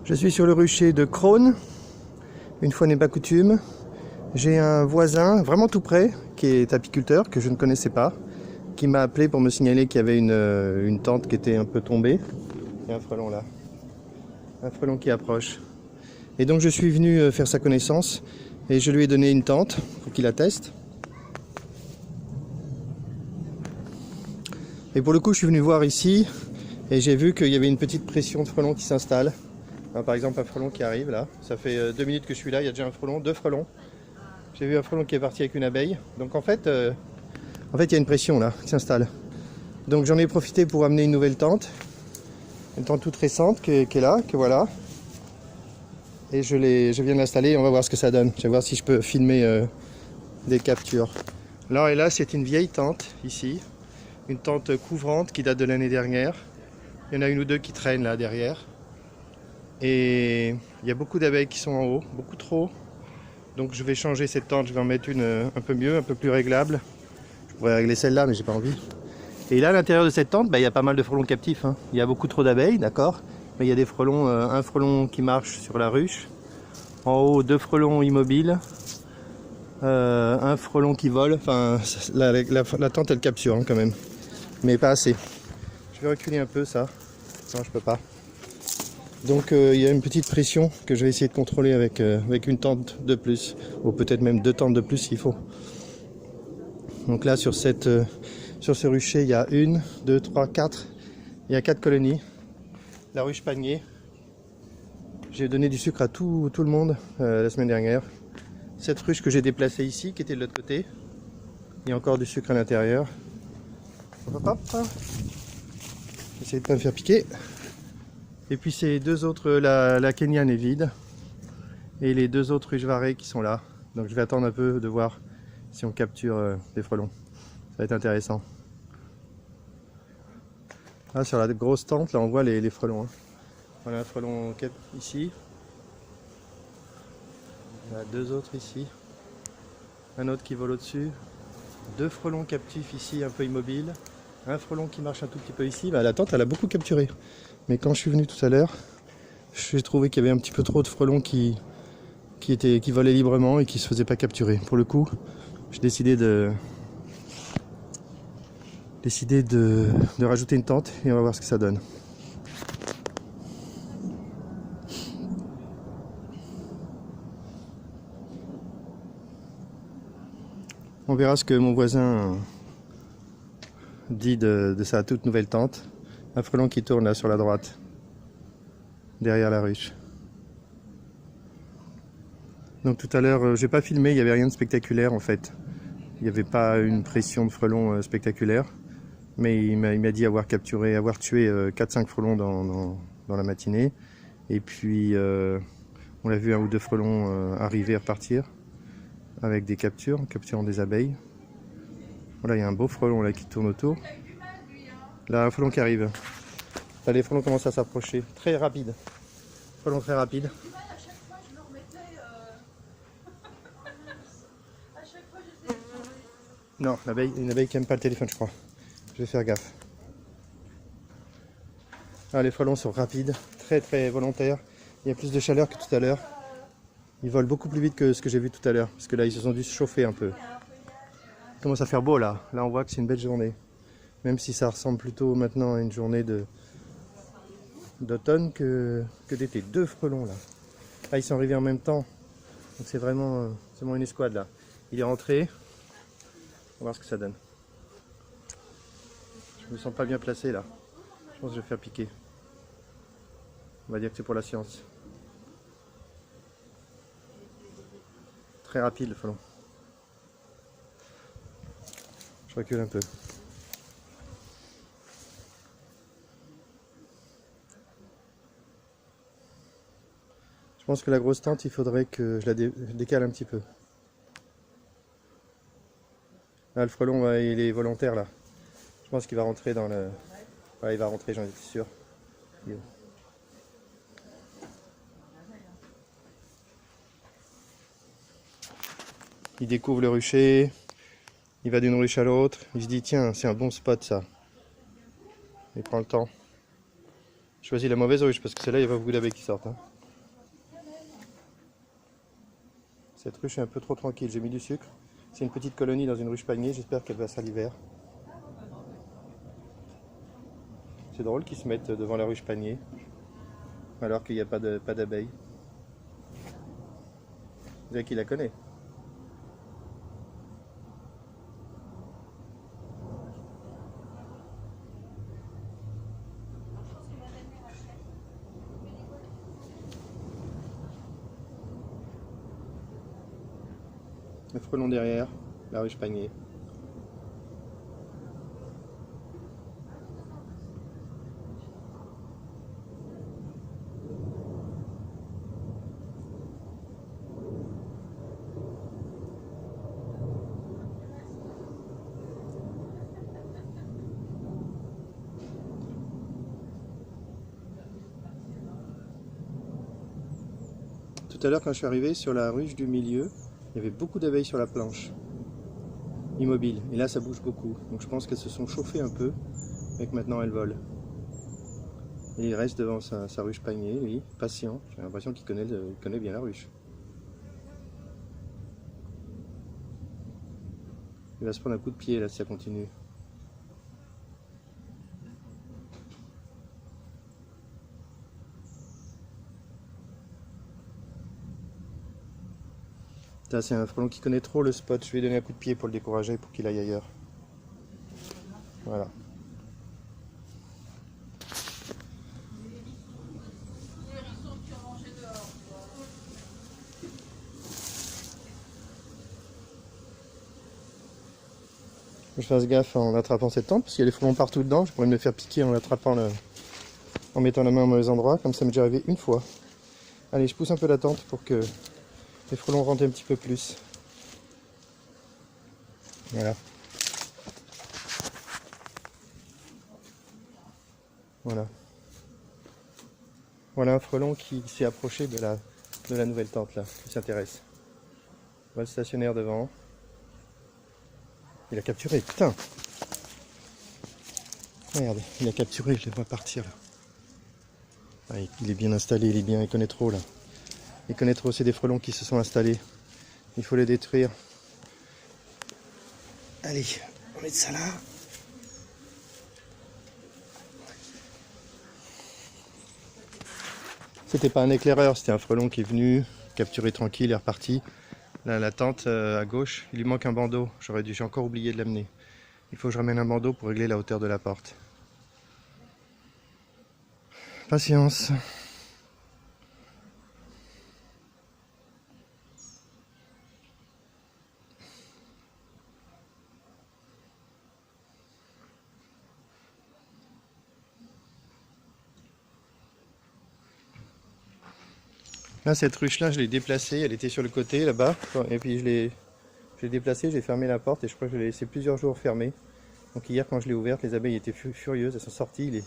Je suis sur le rucher de Crosne, une fois n'est pas coutume. J'ai un voisin vraiment tout près, qui est apiculteur, que je ne connaissais pas, qui m'a appelé pour me signaler qu'il y avait une tente qui était un peu tombée. Il y a un frelon là, un frelon qui approche. Et donc je suis venu faire sa connaissance et je lui ai donné une tente pour qu'il la teste. Et pour le coup je suis venu voir ici et j'ai vu qu'il y avait une petite pression de frelons qui s'installe. Par exemple un frelon qui arrive là, ça fait 2 minutes que je suis là, il y a déjà un frelon, 2 frelons. J'ai vu un frelon qui est parti avec une abeille. Donc en fait il y a une pression là qui s'installe. Donc j'en ai profité pour amener une nouvelle tente. Une tente toute récente qui est là, que voilà. Et je viens de l'installer et on va voir ce que ça donne. Je vais voir si je peux filmer des captures. Alors et là c'est une vieille tente ici. Une tente couvrante qui date de l'année dernière. Il y en a une ou deux qui traînent là derrière. Et il y a beaucoup d'abeilles qui sont en haut, beaucoup trop. Donc je vais changer cette tente, je vais en mettre une un peu mieux, un peu plus réglable. Je pourrais régler celle-là mais j'ai pas envie. Et là à l'intérieur de cette tente, il y a pas mal de frelons captifs. Il y a beaucoup trop d'abeilles, d'accord. Mais il y a des frelons, un frelon qui marche sur la ruche. En haut, 2 frelons immobiles. Un frelon qui vole. Enfin, la tente elle capture quand même. Mais pas assez. Je vais reculer un peu ça. Non, je peux pas. Donc il y a une petite pression que je vais essayer de contrôler avec une tente de plus. Ou peut-être même 2 tentes de plus s'il faut. Donc là sur ce rucher il y a 1, 2, 3, 4. Il y a 4 colonies. La ruche panier. J'ai donné du sucre à tout le monde la semaine dernière. Cette ruche que j'ai déplacée ici, qui était de l'autre côté. Il y a encore du sucre à l'intérieur. Hop, hop. J'essaie de ne pas me faire piquer. Et puis ces 2 autres, la Kenyane est vide. Et les 2 autres ruches varées qui sont là. Donc je vais attendre un peu de voir si on capture des frelons. Ça va être intéressant. Là sur la grosse tente, là on voit les frelons. Voilà un frelon ici. Il y en a 2 autres ici. Un autre qui vole au-dessus. 2 frelons captifs ici, un peu immobiles. Un frelon qui marche un tout petit peu ici. La tente elle a beaucoup capturé. Mais quand je suis venu tout à l'heure, j'ai trouvé qu'il y avait un petit peu trop de frelons qui volaient librement et qui ne se faisaient pas capturer. Pour le coup, j'ai décidé de rajouter une tente et on va voir ce que ça donne. On verra ce que mon voisin dit de sa toute nouvelle tente. Un frelon qui tourne là sur la droite, derrière la ruche. Donc tout à l'heure, j'ai pas filmé, il n'y avait rien de spectaculaire en fait. Il n'y avait pas une pression de frelons spectaculaire. Mais il m'a dit avoir tué 4-5 frelons dans la matinée. Et puis on a vu 1 ou 2 frelons arriver et repartir avec des capturant des abeilles. Voilà, il y a un beau frelon là qui tourne autour. Là, un frelon qui arrive. Là, les frelons commencent à s'approcher. Très rapide. Frelon très rapide. Non, une abeille qui n'aime pas le téléphone, je crois. Je vais faire gaffe. Ah, les frelons sont rapides, très très volontaires. Il y a plus de chaleur que tout à l'heure. Ils volent beaucoup plus vite que ce que j'ai vu tout à l'heure. Parce que là, ils se sont dû se chauffer un peu. Il commence à faire beau là. Là, on voit que c'est une belle journée. Même si ça ressemble plutôt maintenant à une journée d'automne que d'été. 2 frelons là. Là, ils sont arrivés en même temps. Donc c'est vraiment une escouade là. Il est rentré. On va voir ce que ça donne. Je me sens pas bien placé là. Je pense que je vais faire piquer. On va dire que c'est pour la science. Très rapide le frelon. Je recule un peu. Je pense que la grosse tente, il faudrait que je la décale un petit peu. Là, le frelon, il est volontaire là. Je pense qu'il va rentrer dans le... Ouais, il va rentrer, j'en suis sûr. Il découvre le rucher. Il va d'une ruche à l'autre. Il se dit, tiens, c'est un bon spot ça. Il prend le temps. Je choisis la mauvaise ruche parce que celle-là, il y a pas beaucoup d'abeilles qui sortent. Cette ruche est un peu trop tranquille, j'ai mis du sucre. C'est une petite colonie dans une ruche palmier, j'espère qu'elle passera l'hiver. C'est drôle qu'ils se mettent devant la ruche panier, alors qu'il n'y a pas d'abeilles. Vous savez qui la connaît? Le frelon derrière, la ruche panier. Tout à l'heure, quand je suis arrivé sur la ruche du milieu, il y avait beaucoup d'abeilles sur la planche, immobile. Et là, ça bouge beaucoup. Donc je pense qu'elles se sont chauffées un peu, et que maintenant elles volent. Et il reste devant sa ruche panier, lui, patient. J'ai l'impression qu'il connaît bien la ruche. Il va se prendre un coup de pied là si ça continue. C'est un frelon qui connaît trop le spot. Je vais lui donner un coup de pied pour le décourager, pour qu'il aille ailleurs. Voilà. Je fasse gaffe en attrapant cette tente, parce qu'il y a des frelons partout dedans. Je pourrais me faire piquer en l'attrapant, en mettant la main au mauvais endroit, comme ça m'est déjà arrivé une fois. Allez, je pousse un peu la tente pour que les frelons rentrent un petit peu plus. Voilà. Voilà. Voilà un frelon qui s'est approché de la nouvelle tente là, qui s'intéresse. Voilà le stationnaire devant. Il a capturé, putain! Regarde, il a capturé, je les vois partir là. Ah, il est bien installé, il connaît trop là. Il connaît trop, c'est des frelons qui se sont installés. Il faut les détruire. Allez, on met ça là. C'était pas un éclaireur, c'était un frelon qui est venu, capturé tranquille et reparti. Là, la tente à gauche, il lui manque un bandeau. J'ai encore oublié de l'amener. Il faut que je ramène un bandeau pour régler la hauteur de la porte. Patience. Là, cette ruche-là, je l'ai déplacée. Elle était sur le côté, là-bas. Et puis, je l'ai déplacée, j'ai fermé la porte. Et je crois que je l'ai laissée plusieurs jours fermée. Donc, hier, quand je l'ai ouverte, les abeilles étaient furieuses. Elles sont sorties.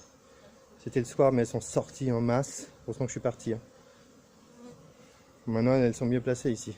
C'était le soir, mais elles sont sorties en masse. Heureusement que je suis parti. Maintenant, elles sont mieux placées ici.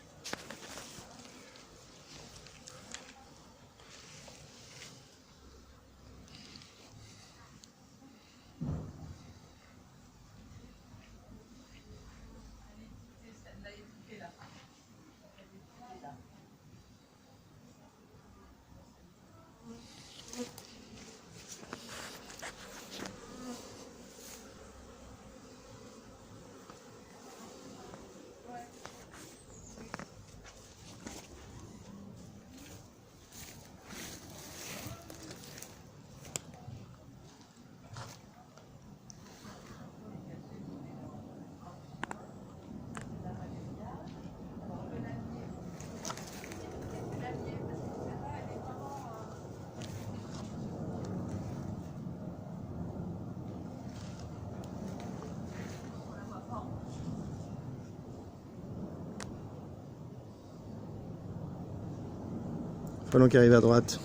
Frelon qui arrive à droite.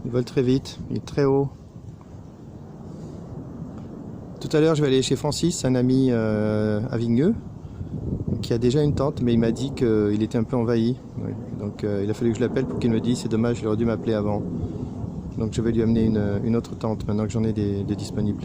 Il vole très vite, il est très haut. Tout à l'heure, je vais aller chez Francis, un ami à Vigneux, qui a déjà une tente, mais il m'a dit qu'il était un peu envahi. Ouais. Donc il a fallu que je l'appelle pour qu'il me dise, c'est dommage, il aurait dû m'appeler avant. Donc je vais lui amener une autre tente, maintenant que j'en ai des disponibles.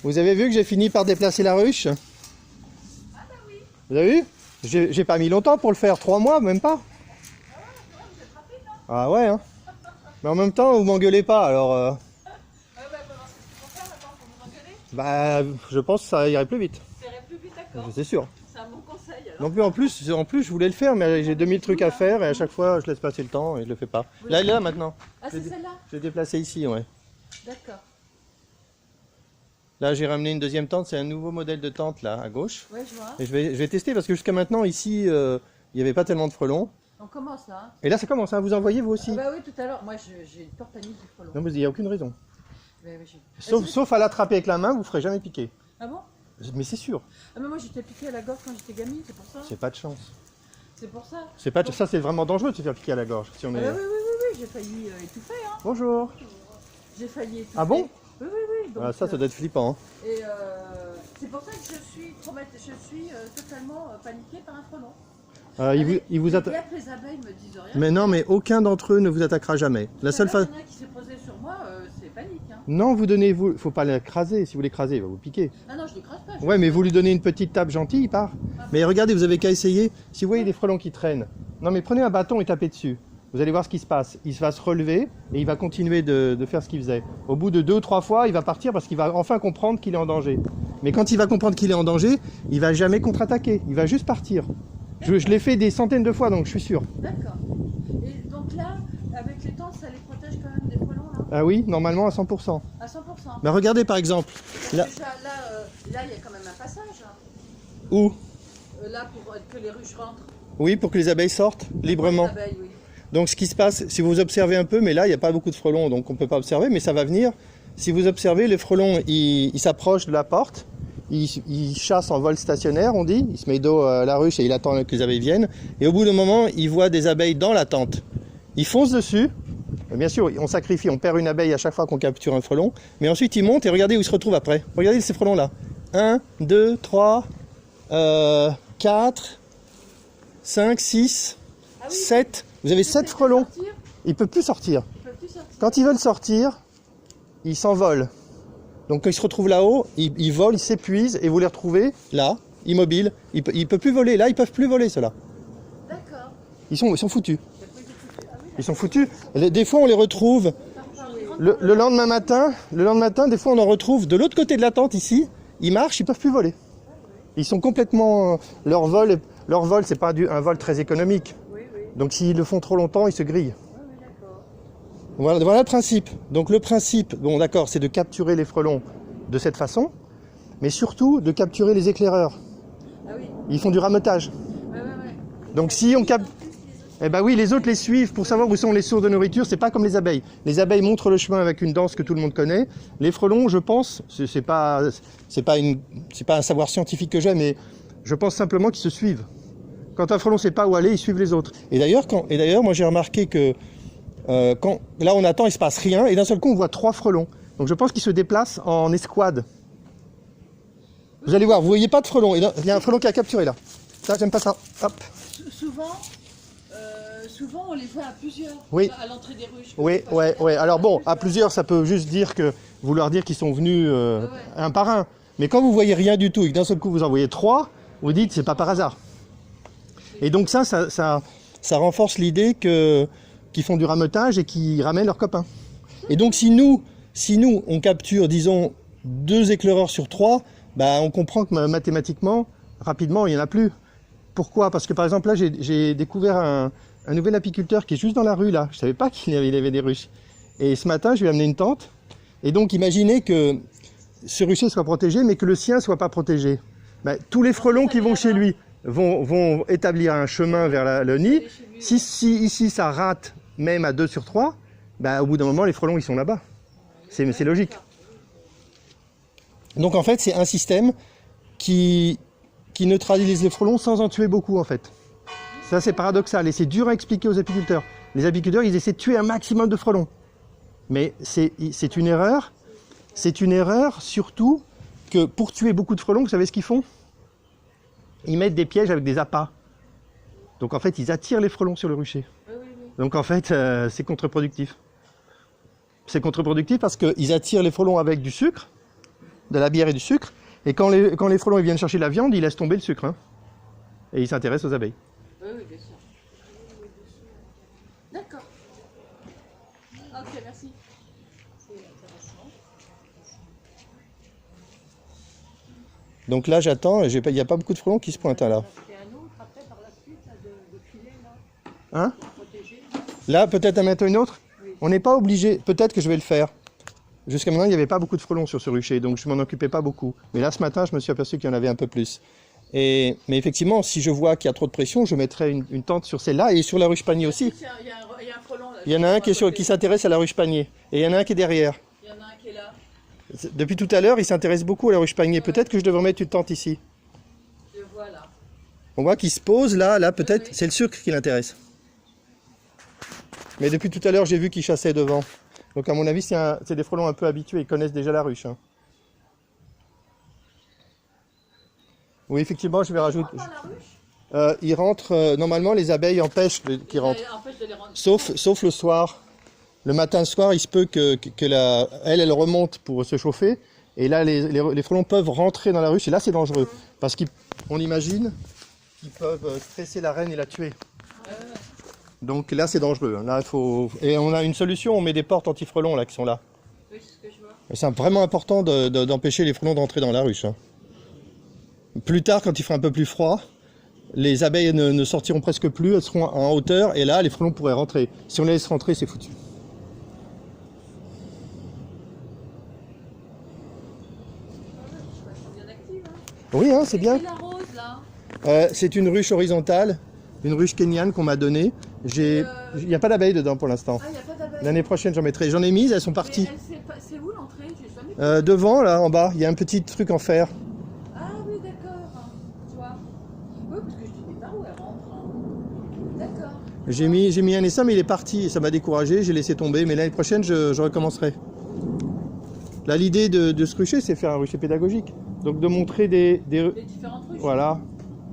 Vous avez vu que j'ai fini par déplacer la ruche? Vous avez vu? J'ai pas mis longtemps pour le faire, 3 mois, même pas. Ah ouais, hein. Mais en même temps, vous m'engueulez pas, alors... Bah, je pense que ça irait plus vite. Ça irait plus vite, d'accord. C'est sûr. C'est un bon conseil. Alors. Non plus, en plus, je voulais le faire, mais j'ai 2000 trucs à faire et à chaque fois, je laisse passer le temps et je le fais pas. Là, elle est là maintenant. Ah, c'est celle-là? Je l'ai déplacé ici, ouais. D'accord. Là, j'ai ramené une deuxième tente, c'est un nouveau modèle de tente là, à gauche. Ouais, je vois. Et je vais tester parce que jusqu'à maintenant, ici, il n'y avait pas tellement de frelons. On commence là. Hein. Et là, ça commence, hein, vous en voyez vous aussi? Ah bah oui, tout à l'heure. Moi, j'ai une peur panique du frelon. Non, mais il n'y a aucune raison. Ouais, Sauf à l'attraper avec la main, vous ne ferez jamais piquer. Ah bon? Mais c'est sûr. Ah mais moi, j'étais piquée à la gorge quand j'étais gamine, c'est pour ça. C'est pas de chance. C'est pour ça. Ça, c'est vraiment dangereux de se faire piquer à la gorge. Si on est... Ah bah oui, j'ai failli étouffer. Hein. Bonjour. J'ai failli étouffer. Ah bon? Oui. Donc, Ah, ça doit être flippant. Hein. Et c'est pour ça que je suis totalement paniquée par un frelon. Il vous Bien attaque. que les abeilles me disent rien. Mais non, mais aucun d'entre eux ne vous attaquera jamais. La seule fois. fois. Il y en a qui s'est posé sur moi, c'est panique. Hein. Non, faut pas l'écraser. Si vous l'écrasez, il va vous piquer. Ah non, je l'écrase pas. Ouais, mais vous lui donnez une petite tape gentille, il part. Mais regardez, vous avez qu'à essayer. Si vous voyez des frelons qui traînent, non mais prenez un bâton et tapez dessus. Vous allez voir ce qui se passe. Il va se relever et il va continuer de faire ce qu'il faisait. Au bout de 2 ou 3 fois, il va partir parce qu'il va enfin comprendre qu'il est en danger. Mais quand il va comprendre qu'il est en danger, il va jamais contre-attaquer. Il va juste partir. Je l'ai fait des centaines de fois, donc je suis sûr. D'accord. Et donc là, avec les tentes, ça les protège quand même des frelons là? Ah oui, normalement à 100%. À 100%. Mais regardez par exemple. Là, Déjà, là, il y a quand même un passage. Hein. où? Là, pour que les ruches rentrent. Oui, pour que les abeilles sortent librement. Les abeilles, oui. Donc ce qui se passe, si vous observez un peu, mais là il n'y a pas beaucoup de frelons, donc on ne peut pas observer, mais ça va venir. Si vous observez, les frelons, ils s'approchent de la porte, ils chassent en vol stationnaire, on dit, il se met dos à la ruche et il attend que les abeilles viennent. Et au bout d'un moment, il voit des abeilles dans la tente. Il fonce dessus. Bien sûr, on sacrifie, on perd une abeille à chaque fois qu'on capture un frelon, mais ensuite il monte et regardez où il se retrouve après. Regardez ces frelons-là. 1, 2, 3, 4, 5, 6, 7. Vous avez 7 frelons. Ils ne peuvent plus sortir. Quand ils veulent sortir, ils s'envolent. Donc quand ils se retrouvent là-haut, ils volent, ils s'épuisent et vous les retrouvez là, immobiles. Ils ne peuvent plus voler. Là, ils ne peuvent plus voler, ceux-là. D'accord. Ils sont foutus. Ils sont foutus. Des fois, on les retrouve le lendemain matin. Le lendemain matin, des fois, on en retrouve de l'autre côté de la tente, ici. Ils marchent, ils ne peuvent plus voler. Ils sont complètement... Leur vol, c'est pas un vol très économique. Donc s'ils le font trop longtemps, ils se grillent. Voilà le principe. Donc le principe, bon d'accord, c'est de capturer les frelons de cette façon, mais surtout de capturer les éclaireurs. Ah oui. Ils font du rameutage. Donc si on capte... Eh ben oui, les autres les suivent pour savoir où sont les sources de nourriture. C'est pas comme les abeilles. Les abeilles montrent le chemin avec une danse que tout le monde connaît. Les frelons, je pense, c'est pas un savoir scientifique que j'ai, mais je pense simplement qu'ils se suivent. Quand un frelon ne sait pas où aller, ils suivent les autres. Et d'ailleurs, moi j'ai remarqué que quand là on attend, il se passe rien, et d'un seul coup on voit 3 frelons. Donc je pense qu'ils se déplacent en escouade. Vous allez voir, vous voyez pas de frelons. Il y a un frelon qui a capturé là. Ça, j'aime pas ça. Hop. Souvent on les voit à plusieurs. Oui. À l'entrée des ruches. Oui. Alors bon, à plusieurs, ça peut juste vouloir dire qu'ils sont venus un par un. Mais quand vous voyez rien du tout et que d'un seul coup vous en voyez 3, vous dites c'est pas par hasard. Et donc ça renforce l'idée qu'ils font du rameutage et qu'ils ramènent leurs copains. Et donc si nous on capture, disons, 2 éclaireurs sur 3, bah, on comprend que mathématiquement, rapidement, il n'y en a plus. Pourquoi? Parce que par exemple là, j'ai découvert un nouvel apiculteur qui est juste dans la rue là. Je ne savais pas qu'il avait des ruches. Et ce matin, je lui ai amené une tente. Et donc imaginez que ce rucher soit protégé, mais que le sien ne soit pas protégé. Bah, tous les frelons qui vont chez lui vont établir un chemin vers le nid. Si ici ça rate même à 2 sur 3, bah, au bout d'un moment les frelons ils sont là-bas. C'est logique. Donc en fait c'est un système qui neutralise les frelons sans en tuer beaucoup en fait. Ça c'est paradoxal et c'est dur à expliquer aux apiculteurs. Les apiculteurs ils essaient de tuer un maximum de frelons. Mais c'est une erreur. C'est une erreur surtout que pour tuer beaucoup de frelons, vous savez ce qu'ils font? Ils mettent des pièges avec des appâts. Donc en fait, ils attirent les frelons sur le rucher. Donc en fait, c'est contre-productif. C'est contre-productif parce qu'ils attirent les frelons avec du sucre. de la bière et du sucre. Et quand les frelons ils viennent chercher de la viande, ils laissent tomber le sucre. Hein. Et ils s'intéressent aux abeilles. Oui, oui, bien sûr. D'accord. Ok, merci. C'est intéressant. Donc là, j'attends. Il n'y a pas beaucoup de frelons qui se pointent hein, là. Et un autre après par la suite de filet là, Hein? protégé. Là, peut-être à mettre une autre. Oui. On n'est pas obligé. Peut-être que je vais le faire. Jusqu'à maintenant, il n'y avait pas beaucoup de frelons sur ce rucher, donc je m'en occupais pas beaucoup. Mais là, ce matin, je me suis aperçu qu'il y en avait un peu plus. Mais effectivement, si je vois qu'il y a trop de pression, je mettrai une tente sur celle-là et sur la ruche panier aussi. Il y a un frelon là. Il y en a un qui s'intéresse à la ruche panier et il y en a un qui est derrière. Il y en a un qui est là. Depuis tout à l'heure, il s'intéresse beaucoup à la ruche panier. Peut-être que je devrais mettre une tente ici. Je vois là. On voit qu'il se pose là, peut-être. C'est le sucre qui l'intéresse. Mais depuis tout à l'heure, j'ai vu qu'il chassait devant. Donc à mon avis, c'est des frelons un peu habitués, ils connaissent déjà la ruche. Hein. Oui, effectivement, je vais rajouter. Dans la ruche Ils rentrent, normalement, les abeilles empêchent qu'ils rentrent. empêche de les rendre. Sauf le soir. Le matin, le soir, il se peut elle remonte pour se chauffer. Et là, les frelons peuvent rentrer dans la ruche. Et là, c'est dangereux. Parce qu'on imagine qu'ils peuvent stresser la reine et la tuer. Donc là, c'est dangereux. Là, et on a une solution, on met des portes anti-frelons là, qui sont là. Oui, c'est ce que je vois. C'est vraiment important d'empêcher les frelons d'entrer dans la ruche. Hein. Plus tard, quand il fera un peu plus froid, les abeilles ne sortiront presque plus, elles seront en hauteur, et là, les frelons pourraient rentrer. Si on les laisse rentrer, c'est foutu. C'est bien active, hein. Oui, hein, c'est bien. Et la rose là. C'est une ruche horizontale, une ruche kenyane qu'on m'a donnée. Il n'y a pas d'abeilles dedans pour l'instant. Ah, il n'y a pas d'abeilles. L'année prochaine, j'en mettrai. J'en ai mises, elles sont parties. C'est où l'entrée? J'ai jamais vu. Devant, là, en bas, il y a un petit truc en fer. Ah oui, d'accord. Tu vois. Oui, parce que je dis par où elle rentre. Hein. D'accord. J'ai mis un essaim, mais il est parti. Et ça m'a découragé, j'ai laissé tomber. Mais l'année prochaine, je recommencerai. Là, l'idée de ce rucher, c'est faire un rucher pédagogique. Donc de montrer des Les différentes ruches. Voilà.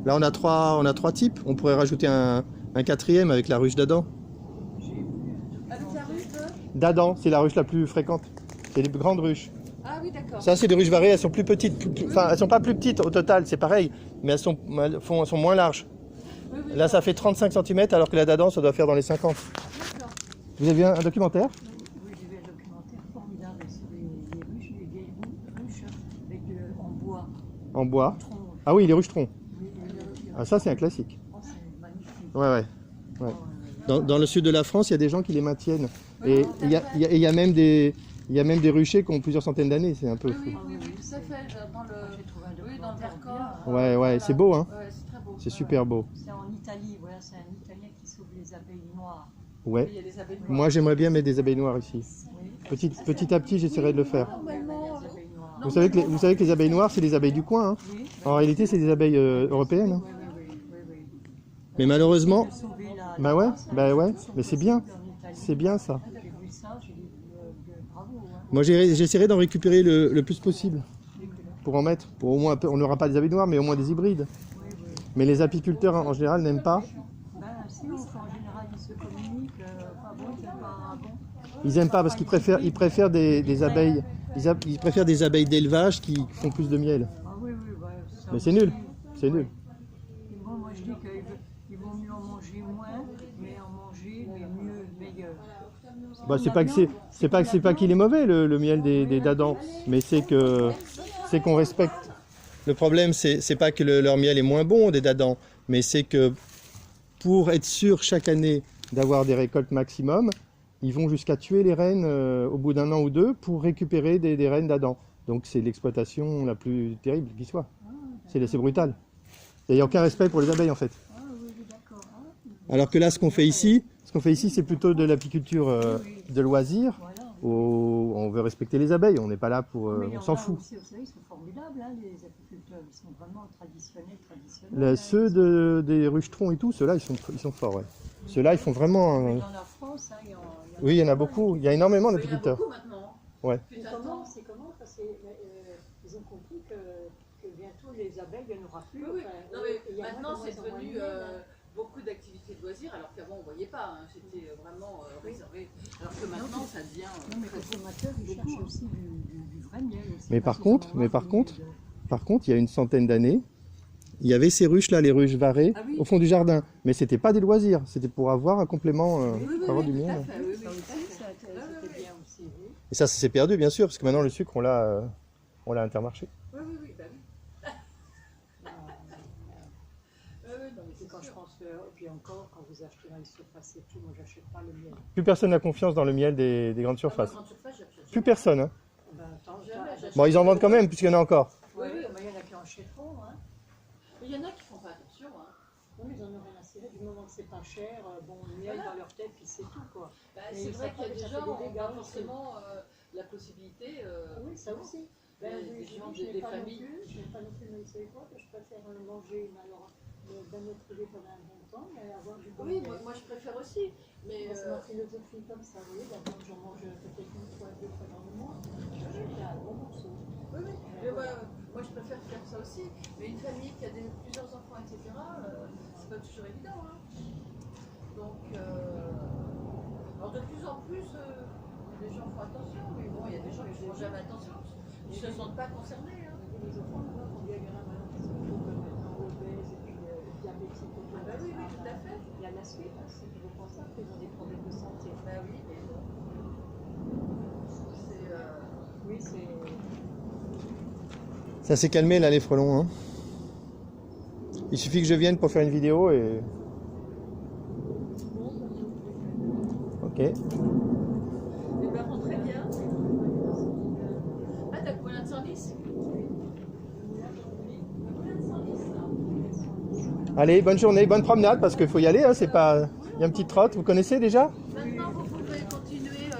Là, on a trois types. On pourrait rajouter un quatrième avec la ruche d'Adam. Avec la ruche D'Adam, c'est la ruche la plus fréquente. C'est les grandes ruches. Ah oui, d'accord. Ça, c'est des ruches varées, elles sont plus petites. Enfin, elles sont pas plus petites au total, c'est pareil. Mais elles sont moins larges. Oui, oui, Là, ça fait 35 cm alors que la d'Adam, ça doit faire dans les 50. d'accord. Vous avez vu un documentaire? Oui, j'ai vu un documentaire formidable sur les ruches, les vieilles ruches avec, en bois. En bois. Tronc. Ah oui, les ruches-troncs. Oui, les ruches. Ah, ça, c'est un classique. Oh, c'est magnifique. Ouais. Oh, Dans le sud de la France, il y a des gens qui les maintiennent. Et il y a même des ruchers qui ont plusieurs centaines d'années. C'est un peu fou. Oui, tout à fait. Dans le, j'ai trouvé un oui, dans le documentaire Vercors. bien. Ouais, Voilà. c'est beau, hein. Ouais, c'est très beau. C'est super beau. C'est en Italie, voilà, c'est un Italien qui sauve les abeilles noires. Ouais. Il y a des abeilles noires. Moi, j'aimerais bien mettre des abeilles noires ici. Oui. Petit à petit, j'essaierai de le faire. Normalement, Les abeilles noires. Vous savez que les abeilles noires, c'est les abeilles du coin. Hein. Oui, En réalité, c'est des abeilles européennes. Hein. oui. Mais malheureusement, De sauver la bah ouais, race, bah ouais, tout mais c'est bien. possible en Italie. c'est bien ça. J'ai vu ça, j'ai dit bravo. Hein. Moi, j'essaierai d'en récupérer le plus possible pour en mettre. Pour au moins, on n'aura pas des abeilles noires, mais au moins des hybrides. Oui. Mais les apiculteurs, en général, n'aiment pas. Ben, si, en général, ils se communiquent, pas bon, c'est pas bon. Ils aiment pas parce qu'ils préfèrent des abeilles. Ils préfèrent des abeilles d'élevage qui font plus de miel. Ah oui, bah, ça Mais c'est aussi. nul. C'est nul. Et moi, je dis qu'il vaut mieux en manger moins, mais en manger mais mieux, meilleur. Bah, c'est pas qu'il est mauvais le miel des dadans, mais c'est qu'on respecte. Le problème c'est pas que leur miel est moins bon des dadans, mais c'est que pour être sûr chaque année d'avoir des récoltes maximum, ils vont jusqu'à tuer les reines au bout d'un an ou deux pour récupérer des reines d'Adam. Donc c'est l'exploitation la plus terrible qui soit. C'est brutal. Il n'y a aucun respect pour les abeilles en fait. Ah oui, d'accord. Alors que là, ce qu'on fait ici, c'est plutôt de l'apiculture de loisirs. Voilà. On veut respecter les abeilles, on n'est pas là pour... Mais il y on en s'en a fout. aussi, vous savez, ils sont formidables, hein, les apiculteurs. Ils sont vraiment traditionnels. Ceux des ruches-troncs et tout, ceux-là, ils sont forts. Ouais. Ceux-là, ils font vraiment... Mais dans la France, hein, il y en a. Oui, il y en a beaucoup. Il y a énormément il y en a d'apiculteurs. beaucoup maintenant. Ouais. Putain, C'est comment parce qu'ils ont compris que bientôt les abeilles, il n'y en aura plus. Oui, oui. Enfin, Non, mais il y a maintenant, moins c'est en moins de devenu miel, hein. beaucoup d'activités de loisirs, alors qu'avant, on ne voyait pas. Hein. C'était vraiment réservé. Alors que maintenant, ça devient. Non, mais les consommateurs, ils cherchent aussi du vrai pas de miel aussi. Mais parce par qu'ils contre, en vendent des- il y a une centaine d'années, il y avait ces ruches là, les ruches varées, Ah oui. au fond du jardin. Mais c'était pas des loisirs, c'était pour avoir un complément, pour avoir du tout à miel. fait, oui, Ça oui, aussi, tout à fait. c'était bien aussi. Oui. Et ça s'est perdu bien sûr, parce que maintenant le sucre on l'a Intermarché. Oui, oui, oui, bah oui. Non, mais c'est quand je pense que, et puis encore, quand vous achetez dans les surfaces et tout, moi j'achète pas le miel. Plus personne n'a confiance dans le miel des grandes surfaces. Dans la grande surface, j'achète Plus personne. Hein. Ben, attends, Jamais, j'achète. Bon, ils en vendent quand même, puisqu'il y en a encore. Oui, Oui, oui. mais il y en a qui en achèteront. Hein. Mais il y en a qui font pas attention. Hein. Non, mais ils en ont rien à cirer. Du moment que c'est pas cher, bon, le miel Voilà. dans leur tête, puis c'est tout, quoi. Bah, Mais c'est ça vrai qu'il y a fait- des ça fait gens des qui n'ont dégâts pas aussi. forcément la possibilité. Oui, ça aussi. Ben, des oui, gens, je n'ai des pas non familles. plus, je n'ai pas non plus, mais vous savez quoi, que je préfère manger, mais alors, d'un autre côté pendant un bon temps, mais avoir du bon Oui, miel. moi je préfère aussi. Mais Moi, c'est ma philosophie comme ça, vous voyez, d'abord j'en mange peut-être une fois, deux fois dans le mois, j'ai un bon morceau. oui, oui. Mais moi je préfère faire ça aussi. Mais une famille qui a plusieurs enfants, etc., c'est pas toujours évident. Hein. Donc, alors de plus en plus, les gens font attention. Mais bon, il y a des gens qui ne font jamais attention. Ils ne se sentent pas concernés. Hein. Les enfants, là, combien il y en a maintenant qui sont maintenant obèses et puis diabétiques, Bah oui, oui, tout à fait. il y a la suite, hein, c'est toujours pour ça qu'ils ont des problèmes de santé. Bah oui, mais bon. C'est. Oui, c'est. Ça s'est calmé là, les frelons. Hein. Il suffit que je vienne pour faire une vidéo et... Ok. Eh ben, rentrez bien. Ah, t'as le moulin de Senlis? Le moulin de Senlis, là. Allez, bonne journée, bonne promenade, parce qu'il faut y aller, hein, c'est pas... Il y a une petite trotte, vous connaissez déjà? Maintenant, vous pouvez continuer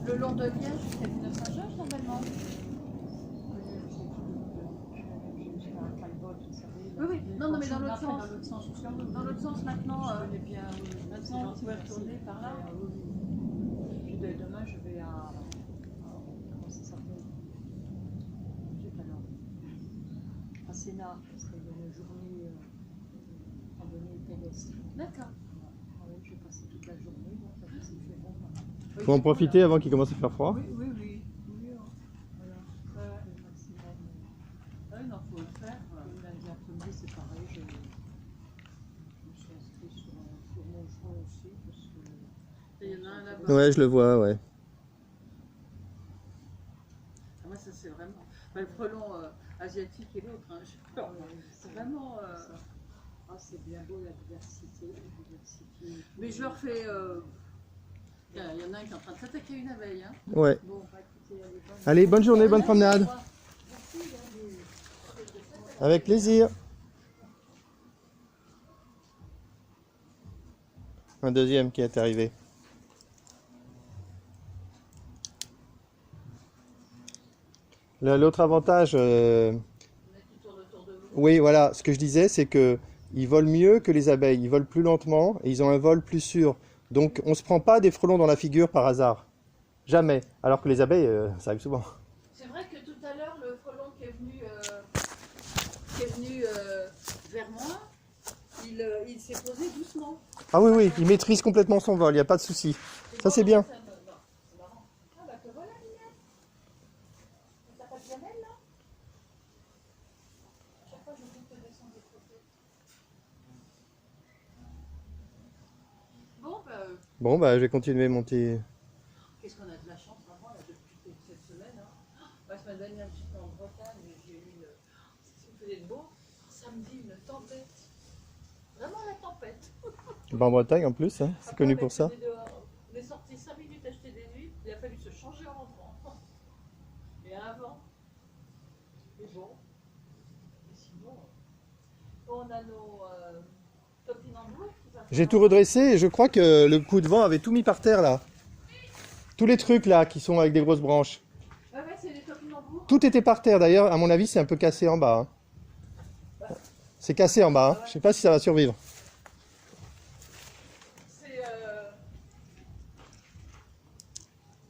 le long de Liège jusqu'à Villeneuve-Saint-Georges, normalement. Oui, oui. Non, non, mais dans l'autre sens. Dans l'autre sens, maintenant, maintenant, tu vas retourner par là. Demain, je vais à. Comment ça s'appelle? J'ai pas le nom. À Sénat, parce qu'il y a une journée randonnée pédestre. D'accord. Je vais passer toute la journée, donc ça c'est fait bon. Faut en profiter avant qu'il commence à faire froid. Oui. Voilà. Le maximum. Ah, non, faut le faire. Lundi après-midi, c'est pareil. Je me suis inscrite sur mon front aussi, parce que. Il y en a un là-bas. Ouais, je le vois, ouais. Ah, moi, ça, c'est vraiment. Enfin, le frelon asiatique et l'autre, hein, j'ai peur. C'est vraiment. Ah, c'est bien beau la diversité. Mais je leur fais. Il y en a un qui est en train de s'attaquer à une abeille. Hein. Ouais. Bon, bah, écoutez, Allez, bonne journée, bonne promenade. Avec plaisir. Un deuxième qui est arrivé. L'autre avantage, oui, voilà, ce que je disais, c'est que ils volent mieux que les abeilles. Ils volent plus lentement et ils ont un vol plus sûr. Donc, on se prend pas des frelons dans la figure par hasard. Jamais. Alors que les abeilles, ça arrive souvent. C'est vrai que tout à l'heure, le frelon qui est venu vers moi, il s'est posé doucement. Ah oui, oui, il maîtrise complètement son vol, il n'y a pas de souci. Ça, c'est bien. C'est marrant. Ah bah te voilà, Mignette. T'as pas de gamelle, là? À chaque fois, je veux te descendre des côtés. Bon, bah, Bon, bah, je vais continuer mon petit... qu'est-ce qu'on a de la chance, vraiment, là, depuis cette semaine. Hein. La semaine dernière, j'étais en Bretagne, et j'ai eu une... Si vous faisait de beau, samedi, une tempête. Vraiment la tempête. Bah, en Bretagne, en plus, hein, c'est Après, connu on pour ça. était dehors. On est sorti 5 minutes acheter des huiles, il a fallu se changer en rentrant. Et avant. Mais bon. Et sinon, on a nos topinambours. J'ai tout redressé et je crois que le coup de vent avait tout mis par terre, là. Tous les trucs, là, qui sont avec des grosses branches. Ouais, c'est les topinambours. Tout était par terre, d'ailleurs, à mon avis, c'est un peu cassé en bas. Hein. C'est cassé en bas, hein. Je sais pas si ça va survivre. C'est. De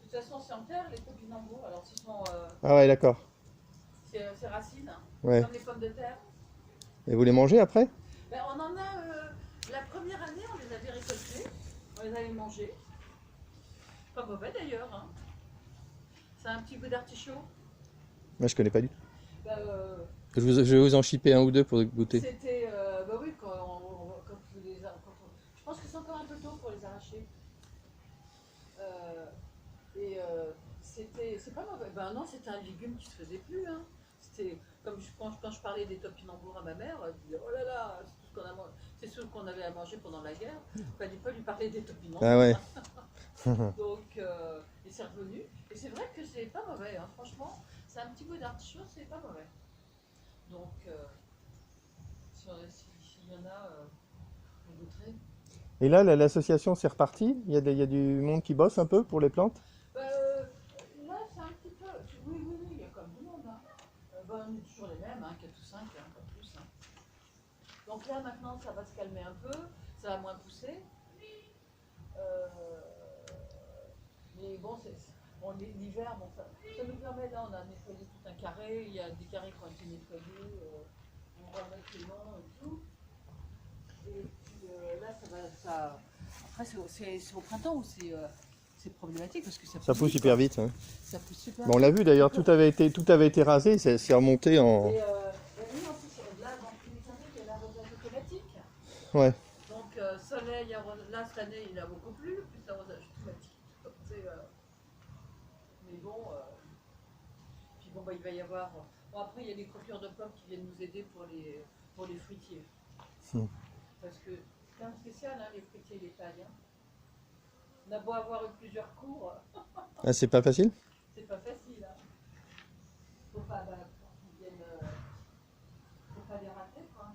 toute façon, c'est en terre, les topinambours. Alors, ce sont. Ah ouais, d'accord. C'est racines, Ouais. comme les pommes de terre. Et vous les mangez après? Ben, on en a. La première année, on les avait récoltés, on les avait mangés. Pas mauvais d'ailleurs. Hein. Ça a un petit goût d'artichaut. Moi, je connais pas du tout. Bah, Je vais vous en chipper un ou deux pour goûter. c'était, bah oui, quand tu les je pense que c'est encore un peu tôt pour les arracher. Euh, c'est pas mauvais. Ben non, c'était un légume qui se faisait plus. Hein. C'était comme quand je parlais des topinambours à ma mère, elle disait oh là là, c'est tout ce qu'on avait à manger pendant la guerre. Il fallait pas lui parler des topinambours. Ah ouais. Donc, et c'est revenu. Et c'est vrai que c'est pas mauvais, hein. Franchement, c'est un petit goût d'artichaut, c'est pas mauvais. Donc, s'il y en a, on goûterait. Et là, l'association, c'est reparti? Il y a du monde qui bosse un peu pour les plantes? Là, c'est un petit peu. Oui, oui, oui, il y a comme du monde. Hein. On est toujours les mêmes, hein, 4 ou 5, hein, pas plus. Hein. Donc là, maintenant, ça va se calmer un peu, ça va moins pousser. Euh, mais bon, l'hiver, bon, ça nous permet, là, on a nettoyé tout un carré, il y a des carrés qui ont été nettoyés, on va mettre les noms et tout. Et puis là, après, c'est au printemps où c'est problématique parce que Ça pousse hyper vite. Hein. Ça pousse super Bon, on l'a vu d'ailleurs, tout avait été rasé, c'est remonté en. Et oui, en plus, là, dans tous les carrés, il y a l'arrosage automatique. Ouais. Donc, soleil, là, cette année, il a beaucoup plu, plus l'arrosage automatique. Donc, mais bon, puis bon, bah, il va y avoir. Bon, après, il y a les coupures de pommes qui viennent nous aider pour les fruitiers. Parce que c'est un spécial, hein, les fruitiers et les pailles. Hein. On a beau avoir eu plusieurs cours, Ah, c'est pas facile? c'est pas facile. Hein. Faut pas, faut pas les rater, quoi.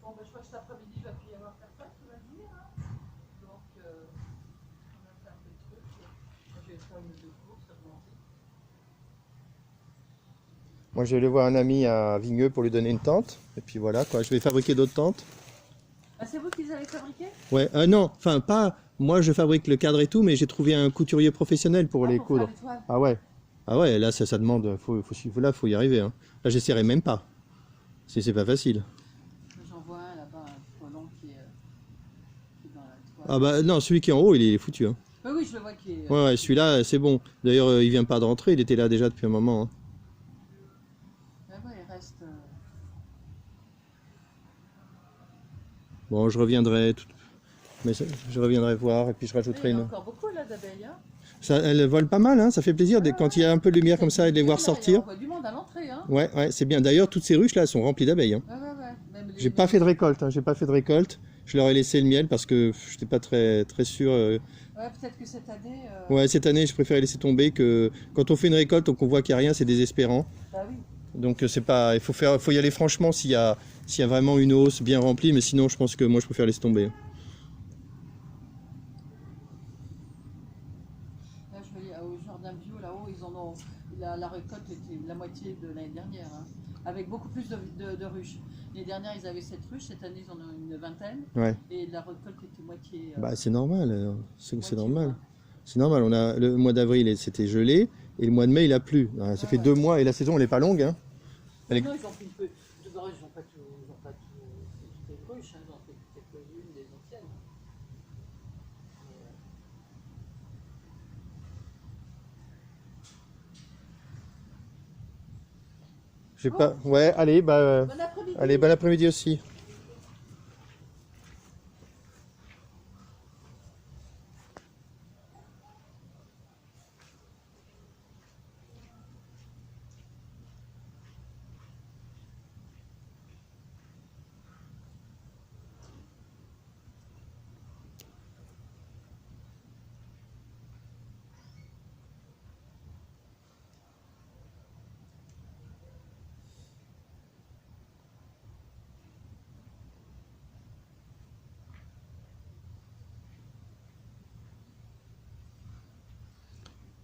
Bon, bah, je crois que cet après-midi, il va plus y avoir personne qui va venir. Hein. Donc, on a fait un peu de trucs. Moi, je vais faire une ou deux courses, remonter. Moi, je vais aller voir un ami à Vigneux pour lui donner une tente. Et puis voilà, quoi. Je vais fabriquer d'autres tentes. Ah, c'est vous qui les avez fabriqués? Ouais, non, enfin, pas. Moi, je fabrique le cadre et tout, mais j'ai trouvé un couturier professionnel pour les coudre. Ah ouais. Ah ouais, là, ça demande. Là, faut y arriver. Hein. Là, j'essaierai même pas. C'est pas facile. J'en vois un là-bas, un frelon qui est dans la toile. Ah bah non, celui qui est en haut, il est foutu. Hein. Oui, oui, je le vois qui est. Ouais, celui-là, c'est bon. D'ailleurs, il vient pas de rentrer, il était là déjà depuis un moment. Hein. Ouais, il reste. Bon, je reviendrai. Mais je reviendrai voir et puis je rajouterai Il y en a une. encore beaucoup là d'abeilles. Hein. Ça, elles volent pas mal, hein, ça fait plaisir quand il y a un peu de lumière comme ça et de les voir Là, sortir. on voit du monde à l'entrée. Hein. Ouais, c'est bien. D'ailleurs, toutes ces ruches là sont remplies d'abeilles. Hein. Ouais. J'ai pas fait de récolte, hein, j'ai pas fait de récolte. Je leur ai laissé le miel parce que je n'étais pas très sûr. Ouais, peut-être que cette année. Ouais, cette année, je préférais laisser tomber que quand on fait une récolte et qu'on voit qu'il n'y a rien, c'est désespérant. Bah oui. Donc c'est pas, faut y aller franchement s'il y a vraiment une hausse bien remplie, mais sinon je pense que moi je préfère laisser tomber. Là, je voyais au jardin bio là-haut, ils en ont. La récolte était la moitié de l'année dernière, hein, avec beaucoup plus de ruches. L'année dernière, ils avaient 7 ruches, cette année, ils en ont une vingtaine. Ouais. Et la récolte était moitié. Bah c'est normal, c'est normal. Quoi. C'est normal. On a le mois d'avril c'était gelé et le mois de mai il a plu. Ça fait 2 mois et la saison elle est pas longue. Hein. Non, ils ont fait ils ont pas toutes les ruches, hein, ils ont fait quelques-unes des anciennes. J'ai pas. Ouais, allez, Bon après-midi. allez, bon après-midi aussi.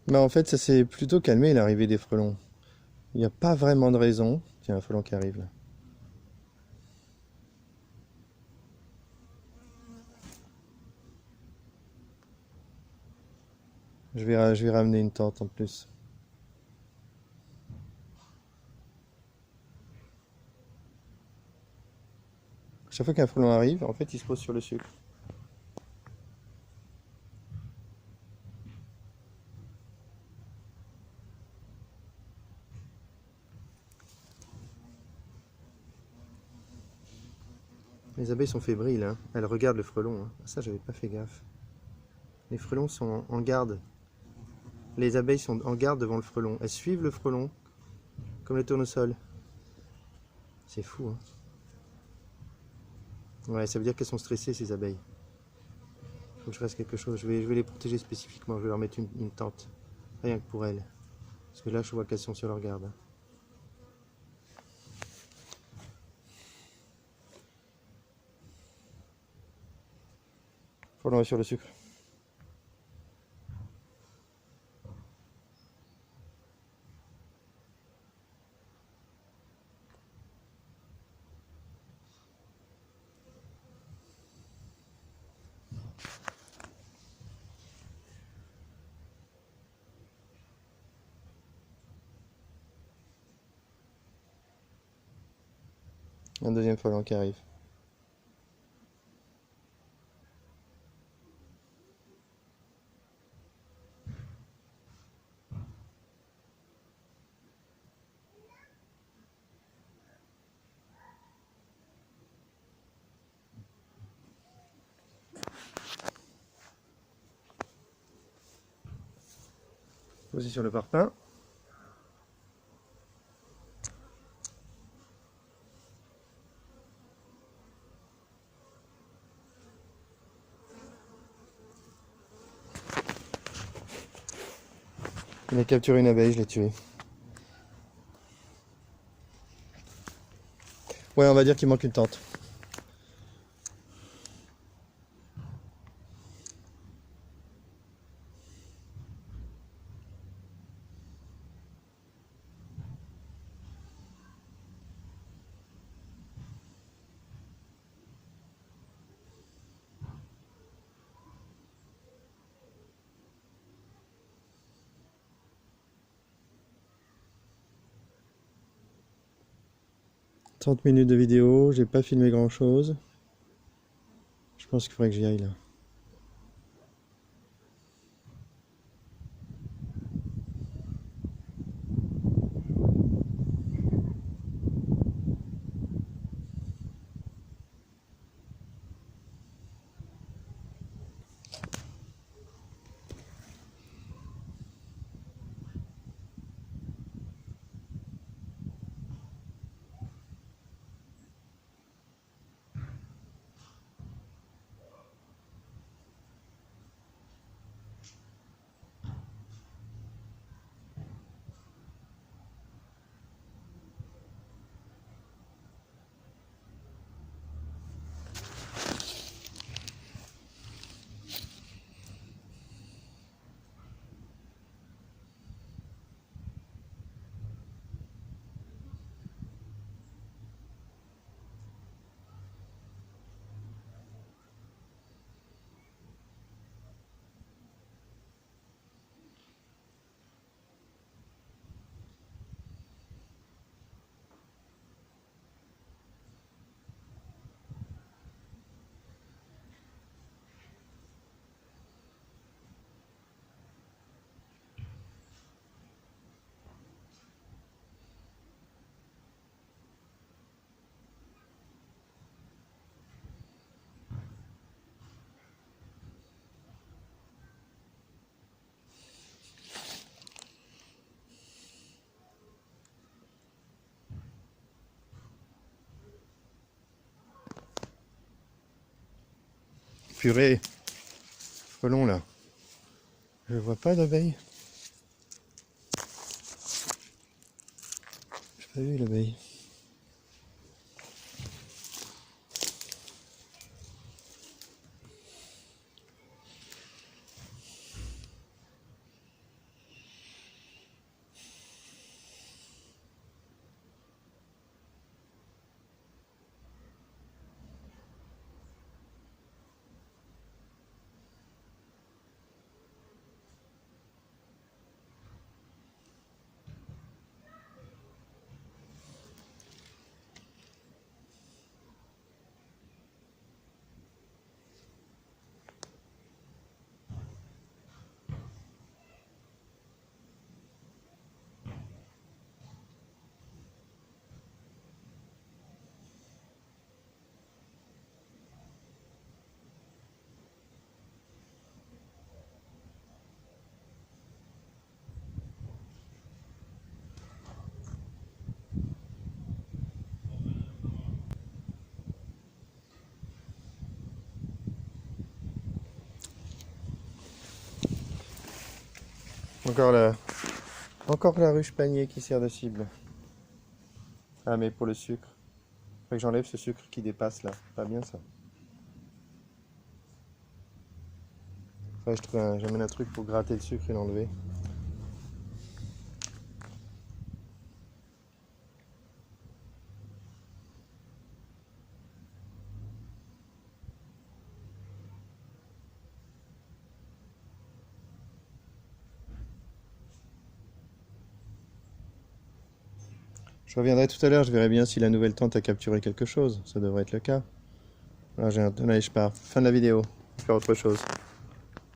Bah en fait ça s'est plutôt calmé l'arrivée des frelons. Il n'y a pas vraiment de raison. Tiens, un frelon qui arrive là. Je vais ramener une tente en plus. Chaque fois qu'un frelon arrive, en fait, il se pose sur le sucre. Les abeilles sont fébriles, hein. Elles regardent le frelon. Hein. Ça, j'avais pas fait gaffe. Les frelons sont en garde. Les abeilles sont en garde devant le frelon. Elles suivent le frelon comme les tournesols. C'est fou, hein. Ouais, ça veut dire qu'elles sont stressées, ces abeilles. Faut que je fasse quelque chose. Je vais les protéger spécifiquement. Je vais leur mettre une tente. Rien que pour elles. Parce que là, je vois qu'elles sont sur leur garde. Hein. Frelon est sur le sucre. Un deuxième frelon qui arrive. Posé sur le parpaing. Il a capturé une abeille, je l'ai tué. Ouais, on va dire qu'il manque une tente. « 30 minutes de vidéo, j'ai pas filmé grand chose. Je pense qu'il faudrait que j'y aille là. Purée, frelon là. Je vois pas d'abeille. J'ai pas vu l'abeille. Encore la ruche panier qui sert de cible. Ah, mais pour le sucre. Faut que j'enlève ce sucre qui dépasse là. Pas bien ça. J'amène un truc pour gratter le sucre et l'enlever. Je reviendrai tout à l'heure, je verrai bien si la nouvelle tente a capturé quelque chose. Ça devrait être le cas. Là, allez, je pars. Fin de la vidéo. Je vais faire autre chose.